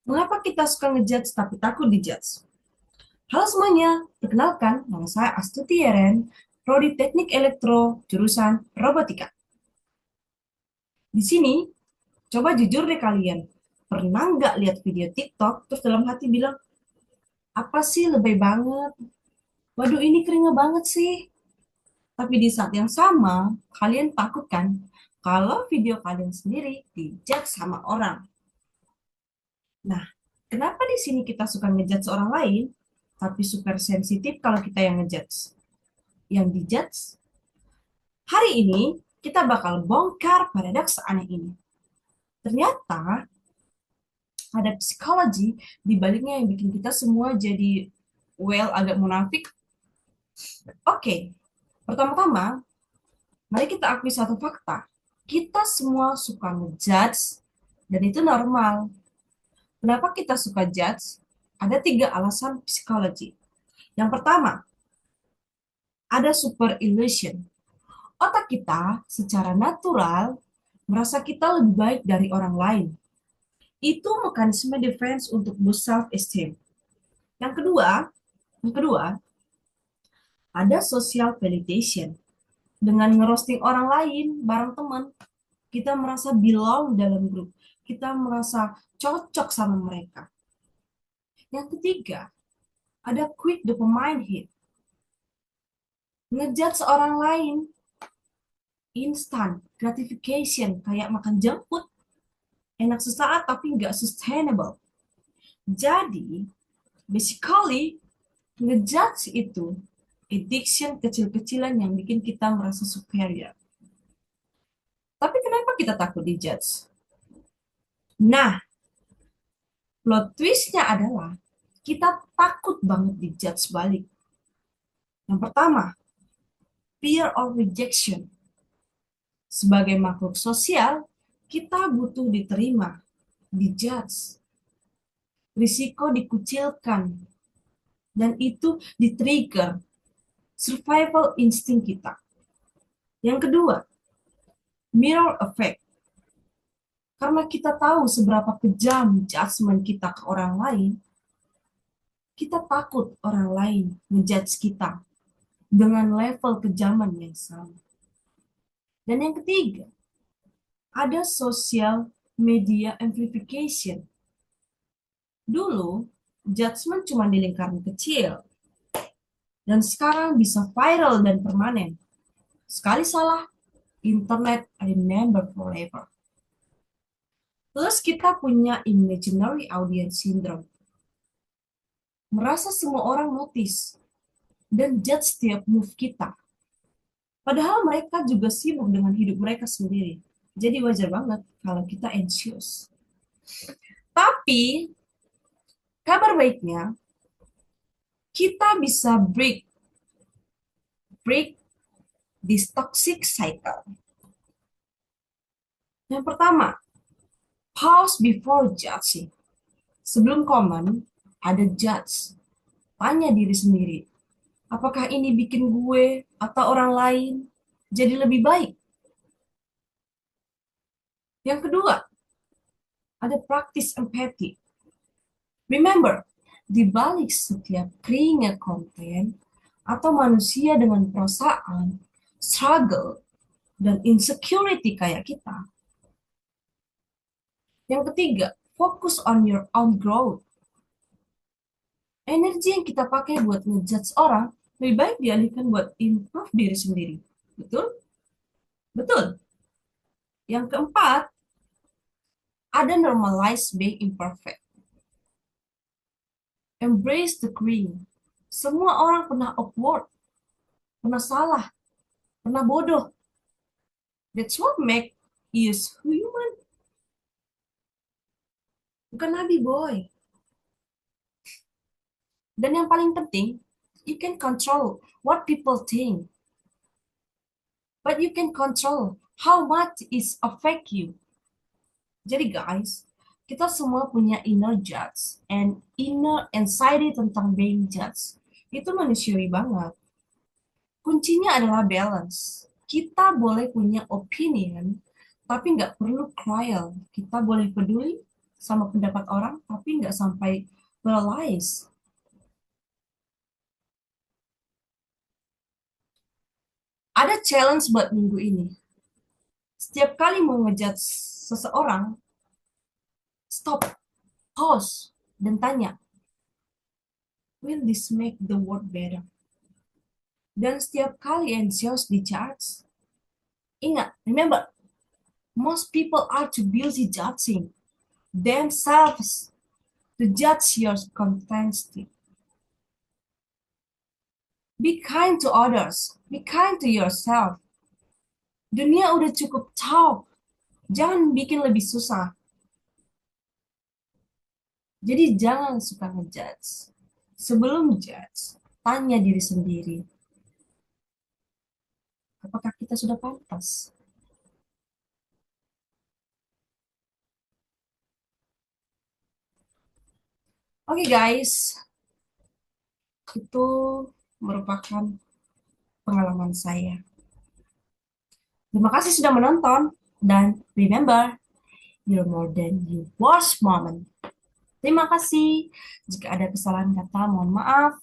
Mengapa kita suka ngejudge tapi takut dijudge? Halo semuanya, perkenalkan nama saya Astuti Yeren, Prodi Teknik Elektro, jurusan Robotika. Di sini, coba jujur deh kalian, pernah nggak lihat video TikTok terus dalam hati bilang, apa sih lebay banget? Waduh ini keringet banget sih. Tapi di saat yang sama, kalian takut kan kalau video kalian sendiri dijudge sama orang. Nah, kenapa di sini kita suka ngejudge orang lain, tapi super sensitif kalau kita yang ngejudge? Yang dijudge, hari ini kita bakal bongkar paradoks aneh ini. Ternyata ada psikologi di baliknya yang bikin kita semua jadi, agak munafik. Oke, pertama-tama, mari kita akui satu fakta. Kita semua suka ngejudge, dan itu normal. Kenapa kita suka judge? Ada tiga alasan psikologi. Yang pertama, ada super illusion. Otak kita secara natural merasa kita lebih baik dari orang lain. Itu mekanisme defense untuk boost self-esteem. Yang kedua, yang kedua, ada social validation. Dengan ngerosting orang lain bareng teman, kita merasa belong dalam grup. Kita merasa cocok sama mereka. Yang ketiga, ada quick dopamine hit. Ngejudge seorang lain, instant gratification, kayak makan junk food, enak sesaat tapi nggak sustainable. Jadi, basically, ngejudge itu addiction kecil-kecilan yang bikin kita merasa superior. Tapi kenapa kita takut dijudge? Nah, plot twistnya adalah kita takut banget dijudge balik. Yang pertama, fear of rejection. Sebagai makhluk sosial, kita butuh diterima, dijudge, risiko dikucilkan, dan itu di-trigger survival instinct kita. Yang kedua, mirror effect. Karena kita tahu seberapa kejam judgment kita ke orang lain, kita takut orang lain menjudge kita dengan level kejaman yang sama. Dan yang ketiga, ada social media amplification. Dulu, judgment cuma di lingkaran kecil, dan sekarang bisa viral dan permanen. Sekali salah, internet remember forever. Terus kita punya imaginary audience syndrome. Merasa semua orang notice dan judge setiap move kita. Padahal mereka juga sibuk dengan hidup mereka sendiri. Jadi wajar banget kalau kita anxious. Tapi kabar baiknya, kita bisa break this toxic cycle. Yang pertama, pause before judging. Sebelum komen, ada judge. Tanya diri sendiri, apakah ini bikin gue atau orang lain jadi lebih baik? Yang kedua, ada practice empathy. Remember, di balik setiap keringat konten atau manusia dengan perasaan, struggle, dan insecurity kayak kita. Yang ketiga, focus on your own growth. Energi yang kita pakai buat ngejudge orang, lebih baik dialihkan buat improve diri sendiri. Betul? Betul. Yang keempat, ada normalize being imperfect. Embrace the green. Semua orang pernah awkward, pernah salah, pernah bodoh. That's what make you human. Bukan nabi boy. Dan yang paling penting, you can control what people think. But you can control how much it affect you. Jadi guys, kita semua punya inner judge and inner anxiety tentang being judged. Itu manusiawi banget. Kuncinya adalah balance. Kita boleh punya opinion, tapi nggak perlu cruel. Kita boleh peduli, sama pendapat orang, tapi nggak sampai paralyzed. Ada challenge buat minggu ini. Setiap kali mau ngejudge seseorang, stop, pause, dan tanya, will this make the world better? Dan setiap kali anxious di charts, ingat, remember, most people are too busy judging themselves to judge your constancy. Be kind to others. Be kind to yourself. Dunia udah cukup tahu. Jangan bikin lebih susah. Jadi jangan suka ngejudge. Sebelum judge, tanya diri sendiri. Apakah kita sudah pantas? Oke guys, itu merupakan pengalaman saya. Terima kasih sudah menonton. Dan remember, you're more than your worst moment. Terima kasih. Jika ada kesalahan kata, mohon maaf.